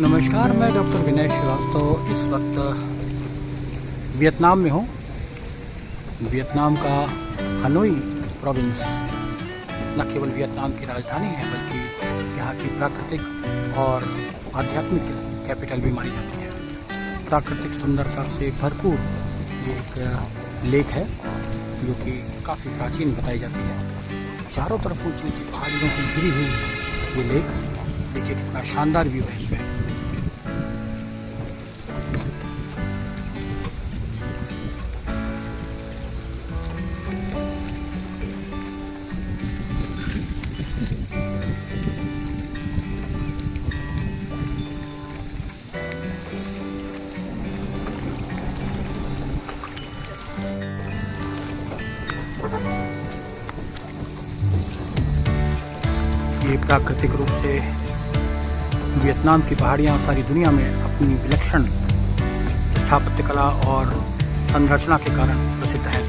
नमस्कार, मैं डॉक्टर विनय श्रीवास्तव इस वक्त वियतनाम में हूँ। वियतनाम का हनोई प्रोविंस न केवल वियतनाम की राजधानी है बल्कि यहाँ की प्राकृतिक और आध्यात्मिक कैपिटल भी मानी जाती है। प्राकृतिक सुंदरता से भरपूर ये एक लेक है जो कि काफ़ी प्राचीन बताई जाती है। चारों तरफ ऊंची ऊंची पहाड़ियों से घिरी हुई ये लेक, देखिए कितना शानदार व्यू है इसमें। ये प्राकृतिक रूप से वियतनाम की पहाड़ियाँ सारी दुनिया में अपनी विलक्षण स्थापत्य कला और संरचना के कारण प्रसिद्ध है।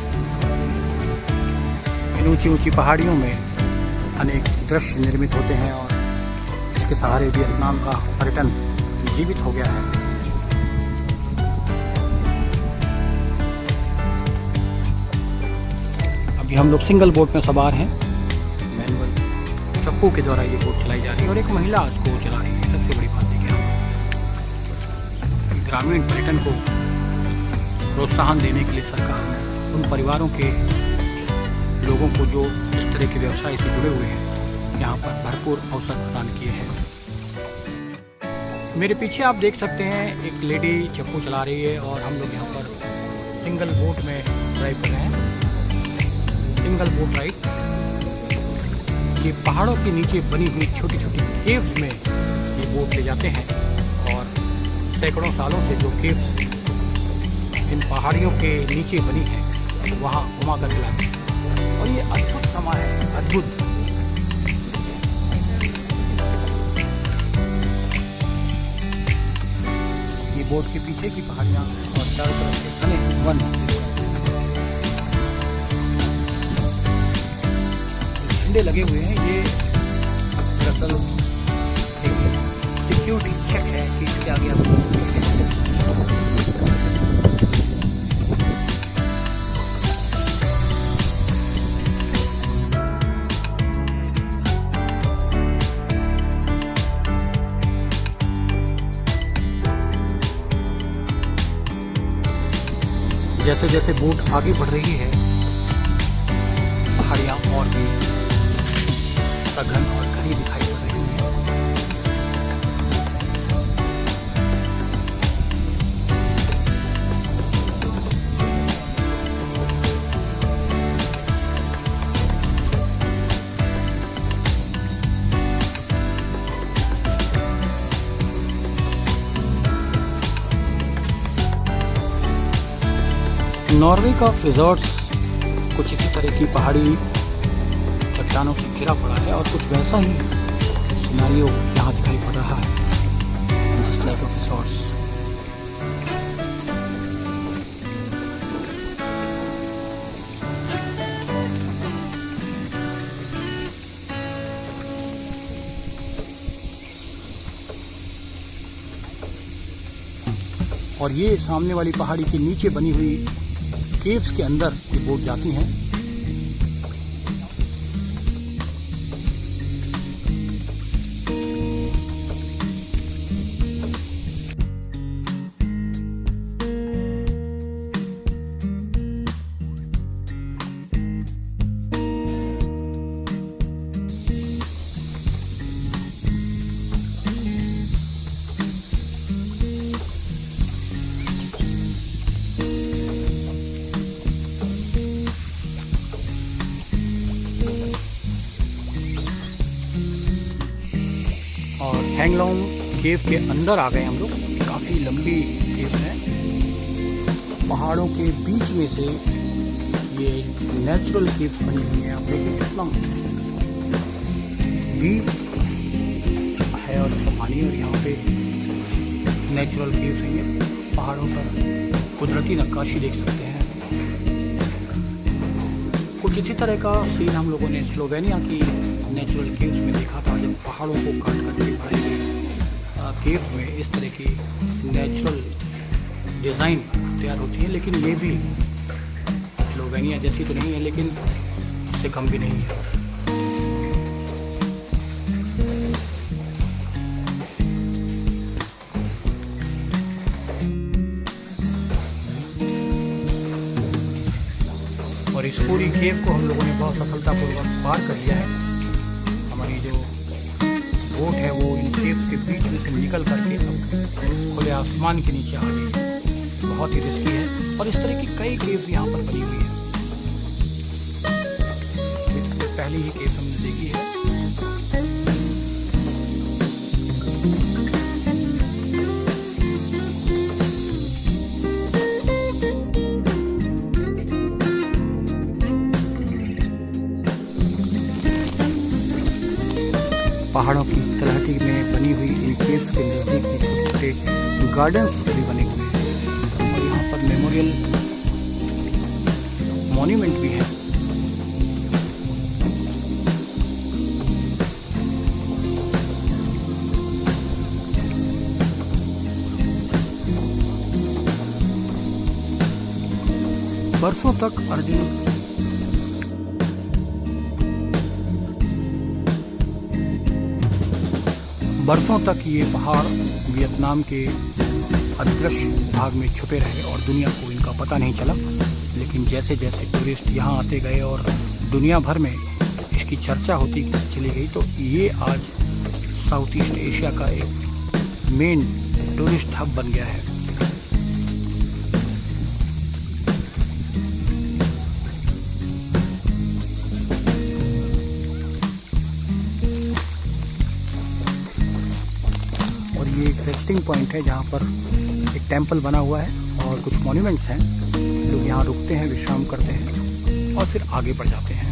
इन ऊंची ऊंची पहाड़ियों में अनेक दृश्य निर्मित होते हैं और इसके सहारे वियतनाम का पर्यटन जीवित हो गया है। अभी हम लोग सिंगल बोट में सवार हैं। मैनुअल चप्पू के द्वारा ये बोट चलाई जा रही है और एक महिला इसको चला रही है। सबसे बड़ी बात है कि ग्रामीण पर्यटन को प्रोत्साहन देने के लिए सरकार ने उन परिवारों के लोगों को जो इस तरह के व्यवसाय से जुड़े हुए हैं यहाँ पर भरपूर अवसर प्रदान किए हैं। मेरे पीछे आप देख सकते हैं एक लेडी चप्पू चला रही है और हम लोग यहाँ पर सिंगल बोट में ड्राइव कर रहे हैं। सिंगल बोट राइड ये पहाड़ों के नीचे बनी हुई छोटी छोटी केव्स में ये बोट ले जाते हैं और सैकड़ों सालों से जो केव्स इन पहाड़ियों के नीचे बनी है वहाँ घुमा कर लाते हैं और ये अद्भुत समा है, अद्भुत। ये बोट के पीछे की पहाड़ियाँ और चारों तरफ से घने वन, झंडे लगे हुए हैं। ये दरअसल सिक्योरिटी चेक है कि इसके आगे आप जैसे जैसे बोट आगे बढ़ रही है पहाड़ियाँ और भी सघन और घनी दिखाई पड़ रही है। नॉर्वे का फिजोर्ट्स कुछ इसी तरह की पहाड़ी चट्टानों से घिरा पड़ा है और कुछ वैसा ही सिनारियो यहाँ दिखाई पड़ रहा है। Just like a resorts। और ये सामने वाली पहाड़ी के नीचे बनी हुई केव्स के अंदर ये बोट जाती हैं। और हैंगलोंग केव के अंदर आ गए हम लोग। काफ़ी लंबी केव है, पहाड़ों के बीच में से ये नेचुरल केव्स बनी हुई है। आप देखिए कितना डीप है और पानी, और यहाँ पे नेचुरल केव्स हैं। ये पहाड़ों पर कुदरती नक्काशी देख सकते हैं। कुछ इसी तरह का सीन हम लोगों ने स्लोवेनिया की नेचुरल केव्स में देखा था, जब पहाड़ों को काट कर के बनाई गई केव में इस तरह की नेचुरल डिज़ाइन तैयार होती है, लेकिन ये भी स्लोवेनिया जैसी तो नहीं है, लेकिन उससे कम भी नहीं है। और इस पूरी केव को हम लोगों ने बहुत सफलतापूर्वक पार कर लिया है। हमारी जो बोट है वो इन केव्स के बीच में से निकल करके खुले आसमान के नीचे आ गई है। बहुत ही रिस्की है और इस तरह की कई केव्स यहाँ पर बनी हुई है। इससे पहले ही केव हमने देखी है। पहाड़ों की तलहटी में बनी हुई इन केव्स के नज़दीक छोटे छोटे गार्डन्स भी बने हुए हैं और यहाँ पर मेमोरियल मॉन्यूमेंट भी है। बरसों तक अर्जुन बरसों तक ये पहाड़ वियतनाम के अदृश्य भाग में छुपे रहे और दुनिया को इनका पता नहीं चला। लेकिन जैसे जैसे टूरिस्ट यहाँ आते गए और दुनिया भर में इसकी चर्चा होती चली गई, तो ये आज साउथ ईस्ट एशिया का एक मेन टूरिस्ट हब बन गया है। ये एक रेस्टिंग पॉइंट है जहाँ पर एक टेंपल बना हुआ है और कुछ मॉन्यूमेंट्स हैं। लोग यहाँ रुकते हैं, विश्राम करते हैं और फिर आगे बढ़ जाते हैं।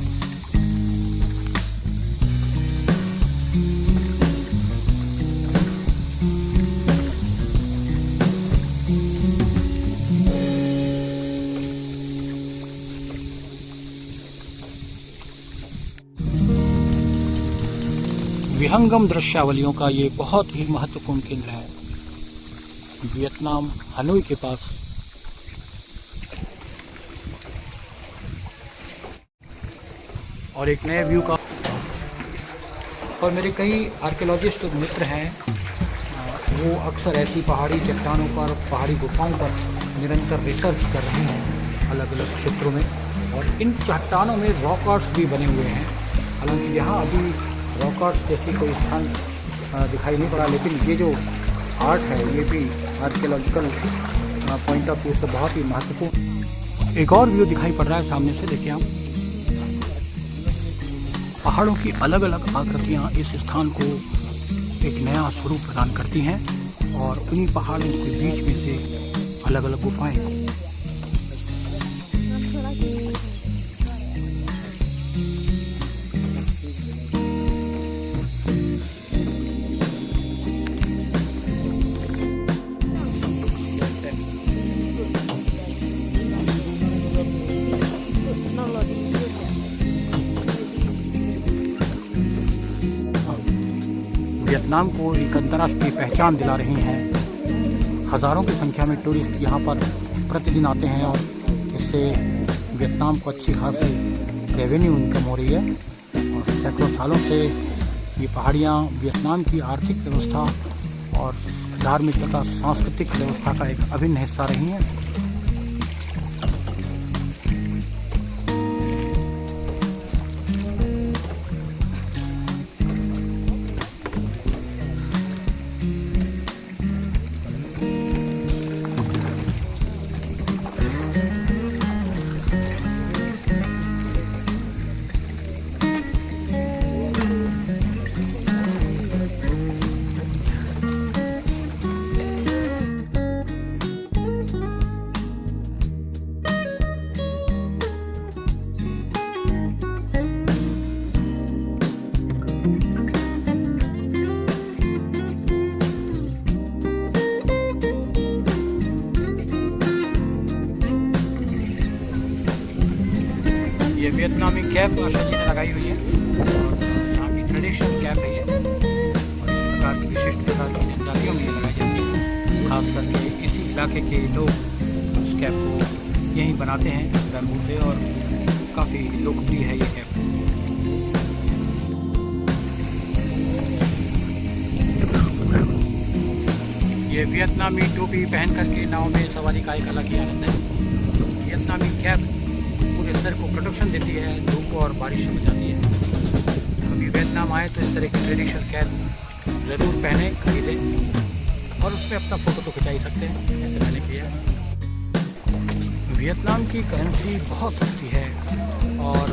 विहंगम दृश्यावलियों का ये बहुत ही महत्वपूर्ण केंद्र है वियतनाम हनोई के पास। और एक नए व्यू का। और मेरे कई आर्कियोलॉजिस्ट मित्र हैं, वो अक्सर ऐसी पहाड़ी चट्टानों पर, पहाड़ी गुफाओं पर निरंतर रिसर्च कर रहे हैं अलग अलग क्षेत्रों में। और इन चट्टानों में रॉक आर्ट्स भी बने हुए हैं। हालांकि यहाँ अभी रॉक आर्ट्स जैसी कोई स्थान दिखाई नहीं पड़ा, लेकिन ये जो आर्ट है ये भी आर्कियोलॉजिकल पॉइंट ऑफ व्यू से बहुत ही महत्वपूर्ण। एक और व्यू दिखाई पड़ रहा है सामने से, देखिए आप। पहाड़ों की अलग अलग आकृतियाँ इस स्थान को एक नया स्वरूप प्रदान करती हैं और उन्हीं पहाड़ों के बीच में से अलग अलग गुफाएं। वियतनाम को एक अंतर्राष्ट्रीय पहचान दिला रही हैं। हज़ारों की संख्या में टूरिस्ट यहाँ पर प्रतिदिन आते हैं और इससे वियतनाम को अच्छी खासी रेवेन्यू इनकम हो रही है। और सैकड़ों सालों से ये पहाड़ियाँ वियतनाम की आर्थिक व्यवस्था और धार्मिक तथा सांस्कृतिक व्यवस्था का एक अभिन्न हिस्सा रही हैं। ये वियतनामी कैप आशा जी ने लगाई हुई है और यहाँ की ट्रेडिशनल कैप है ये। और इस प्रकार की विशिष्ट प्रकार की जनजातियों में ये लगाई जाती है। खास करके इसी इलाके के लोग इस कैप को यहीं बनाते हैं बैम्बू से, और काफ़ी लोकप्रिय है ये कैप। ये वियतनामी टोपी पहन करके नाव में सवारी का एक अलग ही आनंद है। वियतनामी कैप पूरे सर को प्रोटेक्शन देती है धूप और बारिश से बचाती है। कभी वियतनाम आए तो इस तरह की ट्रेडिशनल कैप ज़रूर पहने, खरीदें और उसमें अपना फ़ोटो तो खिंचा ही सकते हैं, जैसे मैंने किया। वियतनाम की करेंसी बहुत सस्ती है और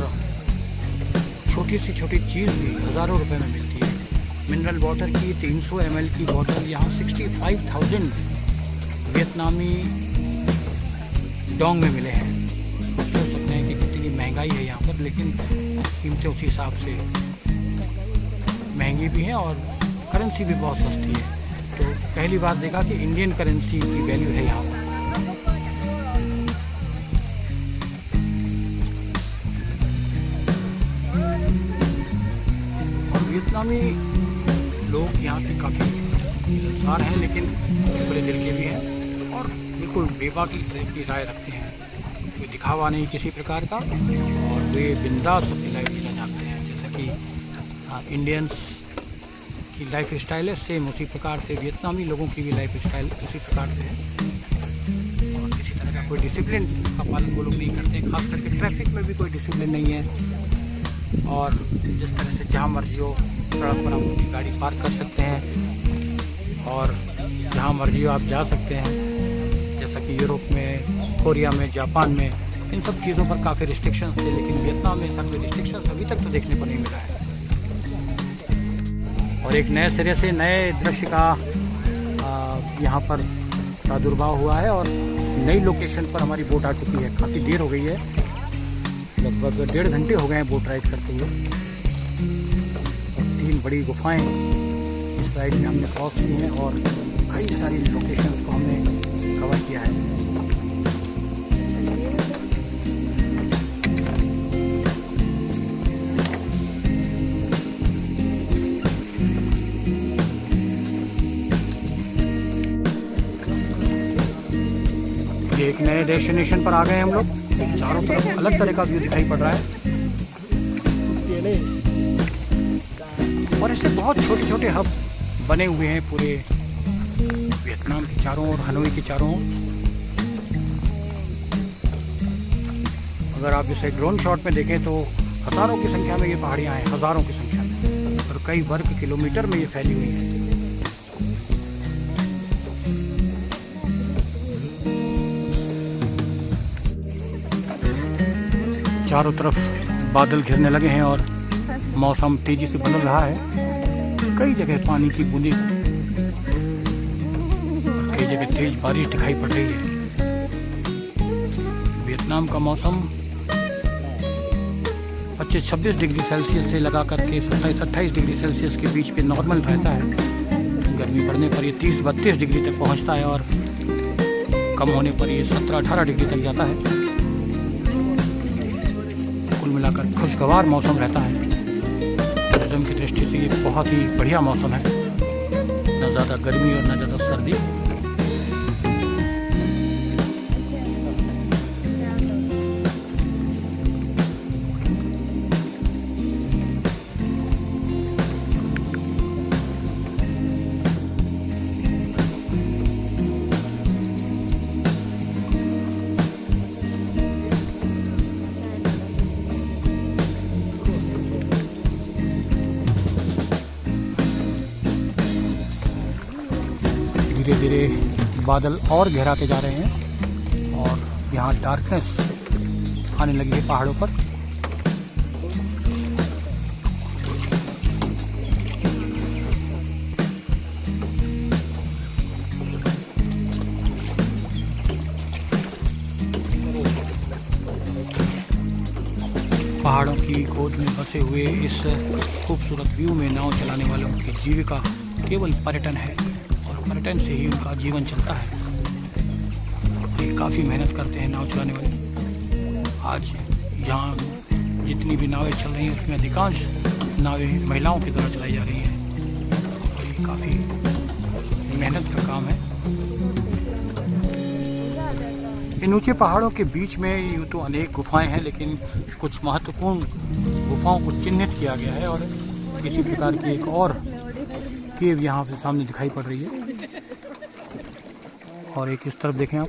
छोटी से छोटी चीज़ भी हज़ारों रुपए में मिलती है। मिनरल वाटर की 300 ml की बोतल यहाँ 65,000 वियतनामी डोंग में मिले हैं। आप सोच सकते हैं कि कितनी महंगाई है यहाँ पर, लेकिन कीमतें उसी हिसाब से महंगी भी हैं और करेंसी भी बहुत सस्ती है। तो पहली बार देखा कि इंडियन करेंसी की वैल्यू है यहाँ पर। और वियतनामी लोग यहाँ के काफ़ी मिलनसार हैं, लेकिन बड़े दिल के भी हैं और बिल्कुल बेबाकी तरह की राय रखते हैं। कोई दिखावा नहीं किसी प्रकार का, और वे बिंदास अपनी लाइफ जीना चाहते हैं। जैसा कि इंडियंस की लाइफ स्टाइल है, सेम उसी प्रकार से वियतनामी लोगों की भी लाइफ स्टाइल उसी प्रकार से है। और किसी तरह का कोई डिसिप्लिन का पालन वो लोग नहीं करते, खास करके ट्रैफिक में भी कोई डिसिप्लिन नहीं है। और जिस तरह से जहाँ मर्जी हो सड़क पर आप अपनी गाड़ी पार्क कर सकते हैं और जहाँ मर्जी हो आप जा सकते हैं। जैसा कि यूरोप में, कोरिया में, जापान में इन सब चीज़ों पर काफ़ी रिस्ट्रिक्शंस थे, लेकिन वियतनाम में ऐसा कोई रिस्ट्रिक्शंस अभी तक तो देखने को नहीं मिला है। और एक नए सिरे से नए दृश्य का यहाँ पर प्रादुर्भाव हुआ है और नई लोकेशन पर हमारी बोट आ चुकी है। काफ़ी देर हो गई है, लगभग 1.5 घंटे हो गए हैं बोट राइड करते हुए। और 3 बड़ी गुफाएं इस राइड में हमने क्रॉस की हैं और कई सारी लोकेशंस को हमने कवर किया है। एक नए डेस्टिनेशन पर आ गए हम लोग। चारों तरफ अलग तरह का व्यू दिखाई पड़ रहा है और इससे बहुत छोटे छोटे हब बने हुए हैं पूरे वियतनाम के चारों ओर, हनोई के चारों ओर। अगर आप इसे ड्रोन शॉट में देखें तो हज़ारों की संख्या में ये पहाड़ियाँ हैं, हज़ारों की संख्या में, और कई वर्ग किलोमीटर में ये फैली हुई हैं। चारों तरफ बादल घिरने लगे हैं और मौसम तेजी से बदल रहा है। कई जगह पानी की बूंदें, कई जगह तेज बारिश दिखाई पड़ रही है। वियतनाम का मौसम 25-26 डिग्री सेल्सियस से लगा करके 27-28 डिग्री सेल्सियस के बीच पे नॉर्मल रहता है। गर्मी बढ़ने पर ये 30-32 डिग्री तक पहुंचता है और कम होने पर ये 17-18 डिग्री तक जाता है। कुल मिलाकर खुशगवार मौसम रहता है। टूरिज्म की दृष्टि से ये बहुत ही बढ़िया मौसम है, न ज़्यादा गर्मी और न ज़्यादा सर्दी। धीरे धीरे बादल और गहराते जा रहे हैं और यहाँ डार्कनेस आने लगी है पहाड़ों पर। पहाड़ों की गोद में बसे हुए इस खूबसूरत व्यू में नाव चलाने वालों की जीविका केवल पर्यटन है और पर्यटन से ही उनका जीवन चलता है। ये काफ़ी मेहनत करते हैं नाव चलाने वाले। आज यहाँ जितनी भी नावें चल रही हैं उसमें अधिकांश नावें महिलाओं के द्वारा चलाई जा रही हैं और ये काफ़ी मेहनत का काम है। इन ऊंचे पहाड़ों के बीच में यूँ तो अनेक गुफाएं हैं, लेकिन कुछ महत्वपूर्ण गुफाओं को चिन्हित किया गया है और इसी प्रकार की एक और केव यहाँ पे सामने दिखाई पड़ रही है। और एक इस तरफ देखें आप,